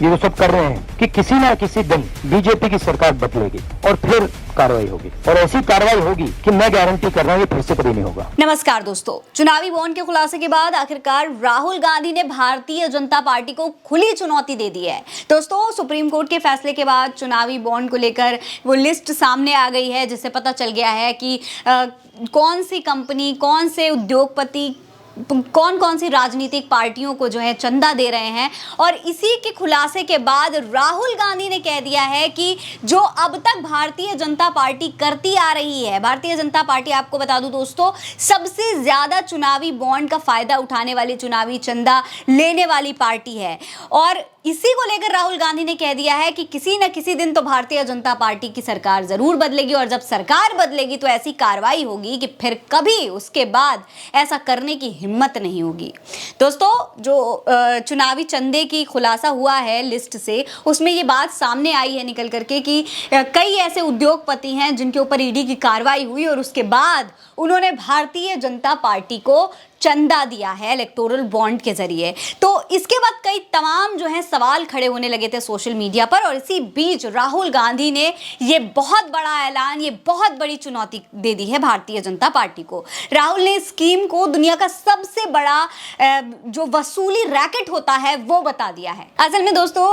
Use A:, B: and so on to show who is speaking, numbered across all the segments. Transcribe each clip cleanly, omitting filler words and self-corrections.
A: ये जो सब कर रहे हैं कि किसी ना किसी दिन बीजेपी की सरकार बदलेगी और फिर कार्रवाई होगी, और ऐसी कार्रवाई होगी कि मैं गारंटी कर रहा हूँ ये फिर से कभी नहीं होगा।
B: नमस्कार दोस्तों, चुनावी बॉन्ड के खुलासे के बाद आखिरकार राहुल गांधी ने भारतीय जनता पार्टी को खुली चुनौती दे दी है। दोस्तों, सुप्रीम कोर्ट के फैसले के बाद चुनावी बॉन्ड को लेकर वो लिस्ट सामने आ गई है, जिससे पता चल गया है कि कौन सी कंपनी, कौन से उद्योगपति, कौन कौन सी राजनीतिक पार्टियों को जो है चंदा दे रहे हैं। और इसी के खुलासे के बाद राहुल गांधी ने कह दिया है कि जो अब तक भारतीय जनता पार्टी करती आ रही है, भारतीय जनता पार्टी, आपको बता दूं दोस्तों, सबसे ज्यादा चुनावी बॉन्ड का फायदा उठाने वाली, चुनावी चंदा लेने वाली पार्टी है। और इसी को लेकर राहुल गांधी ने कह दिया है कि किसी न किसी दिन तो भारतीय जनता पार्टी की सरकार जरूर बदलेगी, और जब सरकार बदलेगी तो ऐसी कार्रवाई होगी कि फिर कभी उसके बाद ऐसा करने की हिम्मत नहीं होगी। दोस्तों, जो चुनावी चंदे की खुलासा हुआ है लिस्ट से, उसमें ये बात सामने आई है निकल करके कि कई ऐसे उद्योगपति हैं जिनके ऊपर ईडी की कार्रवाई हुई और उसके बाद उन्होंने भारतीय जनता पार्टी को चंदा दिया है इलेक्टोरल बॉन्ड के जरिए। तो इसके बाद कई तमाम जो है सवाल खड़े होने लगे थे सोशल मीडिया पर, और इसी बीच राहुल गांधी ने ये बहुत बड़ा ऐलान, ये बहुत बड़ी चुनौती दे दी है भारतीय जनता पार्टी को। राहुल ने स्कीम को दुनिया का सबसे बड़ा जो वसूली रैकेट होता है वो बता दिया है। असल में दोस्तों,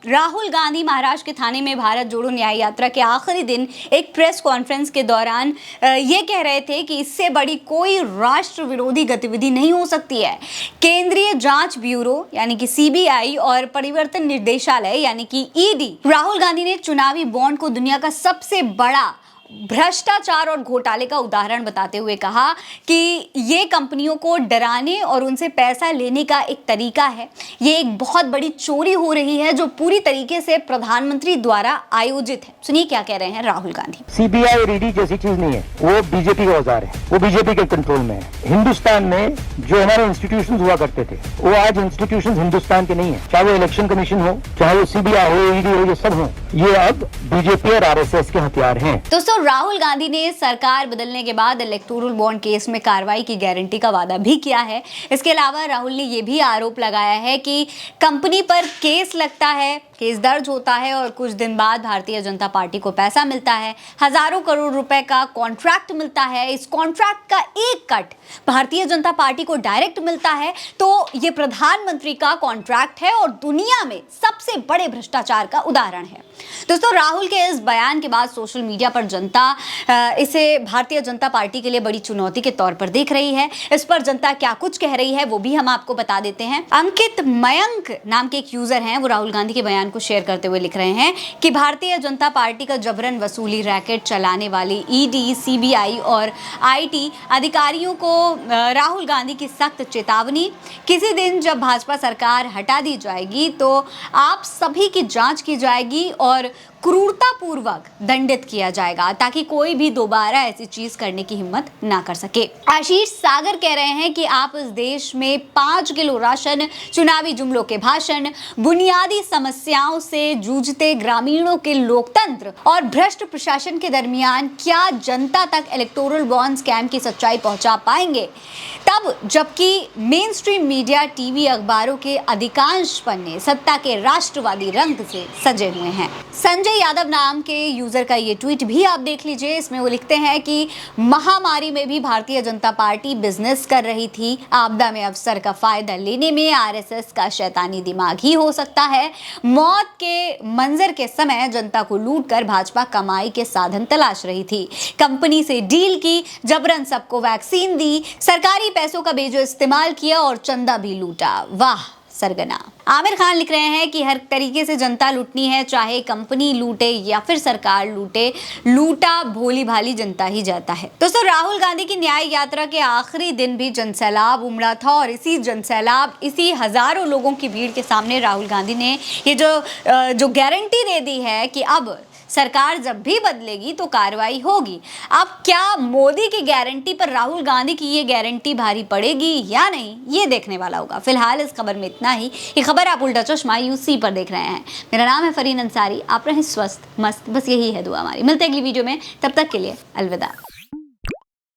B: राहुल गांधी महाराष्ट्र के थाने में भारत जोड़ो न्याय यात्रा के आखिरी दिन एक प्रेस कॉन्फ्रेंस के दौरान ये कह रहे थे कि इससे बड़ी कोई राष्ट्र विरोधी गतिविधि नहीं हो सकती है। केंद्रीय जांच ब्यूरो यानी कि सीबीआई और परिवर्तन निर्देशालय यानी कि ईडी, राहुल गांधी ने चुनावी बॉन्ड को दुनिया का सबसे बड़ा भ्रष्टाचार और घोटाले का उदाहरण बताते हुए कहा कि ये कंपनियों को डराने और उनसे पैसा लेने का एक तरीका है। ये एक बहुत बड़ी चोरी हो रही है जो पूरी तरीके से प्रधानमंत्री द्वारा आयोजित है। सुनिए क्या कह रहे हैं राहुल गांधी।
A: सीबीआई और ईडी जैसी चीज नहीं है, वो बीजेपी का औजार है, वो बीजेपी के कंट्रोल में है। हिंदुस्तान में जो हमारे इंस्टीट्यूशंस हुआ करते थे, वो आज इंस्टीट्यूशंस हिंदुस्तान के नहीं है। चाहे वो इलेक्शन कमीशन हो, चाहे वो सीबीआई हो, ईडी हो, ये सब हो, ये अब बीजेपी और आरएसएस के हथियार हैं।
B: दोस्तों, राहुल गांधी ने सरकार बदलने के बाद इलेक्टोरल बॉन्ड केस में कार्रवाई की गारंटी का वादा भी किया है। इसके अलावा राहुल ने यह भी आरोप लगाया है कि कंपनी पर केस लगता है, केस दर्ज होता है और कुछ दिन बाद भारतीय जनता पार्टी को पैसा मिलता है, हजारों करोड़ रुपए का कॉन्ट्रैक्ट मिलता है। इस कॉन्ट्रैक्ट का एक कट भारतीय जनता पार्टी को डायरेक्ट मिलता है। तो ये प्रधानमंत्री का कॉन्ट्रैक्ट है और दुनिया में सबसे बड़े भ्रष्टाचार का उदाहरण है। दोस्तों, राहुल के इस बयान के बाद सोशल मीडिया पर जनता इसे भारतीय जनता पार्टी के लिए बड़ी चुनौती के तौर पर देख रही है। इस पर जनता क्या कुछ कह रही है वो भी हम आपको बता देते हैं। अंकित मयंक नाम के एक यूजर हैं, वो राहुल गांधी के बयान को शेयर करते हुए लिख रहे हैं कि भारतीय जनता पार्टी का जबरन वसूली रैकेट चलाने वाली ईडी, सीबीआई और आईटी अधिकारियों को राहुल गांधी की सख्त चेतावनी। किसी दिन जब भाजपा सरकार हटा दी जाएगी तो आप सभी की जांच की जाएगी और क्रूरतापूर्वक दंडित किया जाएगा ताकि कोई भी दोबारा ऐसी चीज करने की हिम्मत ना कर सके। आशीष सागर कह रहे हैं कि आप इस देश में 5 किलो राशन, चुनावी जुमलों के भाषण, बुनियादी समस्याओं से जूझते ग्रामीणों के लोकतंत्र और भ्रष्ट प्रशासन के दरमियान क्या जनता तक इलेक्टोरल बॉन्ड स्कैम की सच्चाई पहुंचा पाएंगे, तब जबकि मेन स्ट्रीम मीडिया, टीवी, अखबारों के अधिकांश पन्ने सत्ता के राष्ट्रवादी रंग से सजे हुए हैं। संजय यादव नाम के यूजर का ये ट्वीट भी आप देख लीजिए। इसमें वो लिखते हैं कि महामारी में भी भारतीय जनता पार्टी बिजनेस कर रही थी, आपदा में अवसर का फायदा लेने में आरएसएस का शैतानी दिमाग ही हो सकता है। मौत के मंजर के समय जनता को लूटकर भाजपा कमाई के साधन तलाश रही थी, कंपनी से डील की, जबरन सबको वैक्सीन दी, सरकारी पैसों का बेजो इस्तेमाल किया और चंदा भी लूटा। वाह सरगना। आमिर खान लिख रहे हैं कि हर तरीके से जनता लूटनी है, चाहे कंपनी लूटे या फिर सरकार लूटे, लूटा भोली भाली जनता ही जाता है। दोस्तों, राहुल गांधी की न्याय यात्रा के आखिरी दिन भी जनसैलाब उमड़ा था और इसी जनसैलाब, इसी हजारों लोगों की भीड़ के सामने राहुल गांधी ने ये जो गारंटी दे दी है कि अब सरकार जब भी बदलेगी तो कार्रवाई होगी। अब क्या मोदी की गारंटी पर राहुल गांधी की ये गारंटी भारी पड़ेगी या नहीं, ये देखने वाला होगा। फिलहाल इस खबर में इतना ही। ये खबर आप उल्टा चश्मा यूसी पर देख रहे हैं। मेरा नाम है फरीन अंसारी। आप रहें स्वस्थ मस्त, बस यही है दुआ हमारी। मिलते हैं अगली वीडियो में, तब तक के लिए अलविदा।